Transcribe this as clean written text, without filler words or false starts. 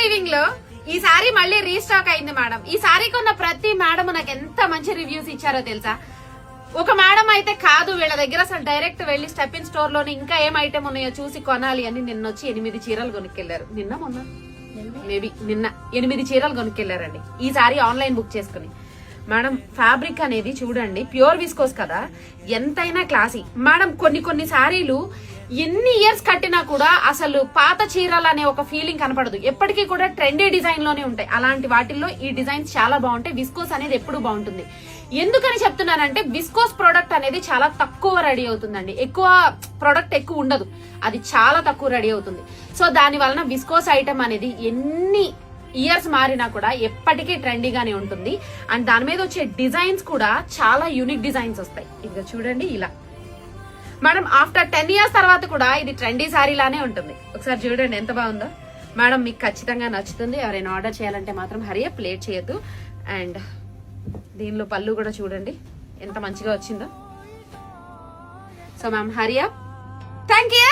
Weaving లో ఈ sorry మళ్ళీ రీస్టాక్ అయింది మేడం. ఈ సారీ కొన్న ప్రతి మేడం నాకు ఎంత మంచి రివ్యూస్ ఇచ్చారో తెలుసా. ఒక మేడం అయితే కాదు, వీళ్ళ దగ్గర అసలు డైరెక్ట్ వెళ్లి స్టెప్ ఇన్ స్టోర్ లోని ఇంకా ఏం ఐటమ్ ఉన్నాయో చూసి కొనాలి అని నిన్న వచ్చి 8 చీరలు కొనుక్కెళ్లారు. మొన్న మేబీ నిన్న 8 చీరలు కొనుక్కెళ్లారండి ఈ సారీ ఆన్లైన్ బుక్ చేసుకుని. మేడం ఫ్యాబ్రిక్ అనేది చూడండి, ప్యూర్ విస్కోస్ కదా, ఎంతైనా క్లాసీ మేడం. కొన్ని సారీలు ఎన్ని ఇయర్స్ కట్టినా కూడా అసలు పాత చీరలు అనే ఒక ఫీలింగ్ కనపడదు. ఎప్పటికీ కూడా ట్రెండీ డిజైన్ లోనే ఉంటాయి. అలాంటి వాటిల్లో ఈ డిజైన్స్ చాలా బాగుంటాయి. విస్కోస్ అనేది ఎప్పుడు బాగుంటుంది. ఎందుకని చెప్తున్నానంటే విస్కోస్ ప్రోడక్ట్ అనేది చాలా తక్కువ రెడీ అవుతుందండి. ఎక్కువ ప్రోడక్ట్ ఎక్కువ ఉండదు, అది చాలా తక్కువ రెడీ అవుతుంది. సో దాని వలన విస్కోస్ ఐటమ్ అనేది ఎన్ని ఇయర్స్ మారినా కూడా ఎప్పటికీ ట్రెండీగానే ఉంటుంది. అండ్ దాని మీద వచ్చే డిజైన్స్ కూడా చాలా యూనిక్ డిజైన్స్ వస్తాయి. ఇదిగో చూడండి ఇలా మేడం. ఆఫ్టర్ 10 years తర్వాత కూడా ఇది ట్రెండీ సారీ లానే ఉంటుంది. ఒకసారి చూడండి ఎంత బాగుందో మేడం. మీకు ఖచ్చితంగా నచ్చుతుంది. ఎవరైనా ఆర్డర్ చేయాలంటే మాత్రం హరియా లేట్ చేయొద్దు. అండ్ దీనిలో పళ్ళు కూడా చూడండి ఎంత మంచిగా వచ్చిందో. So ma'am Hariya, thank you.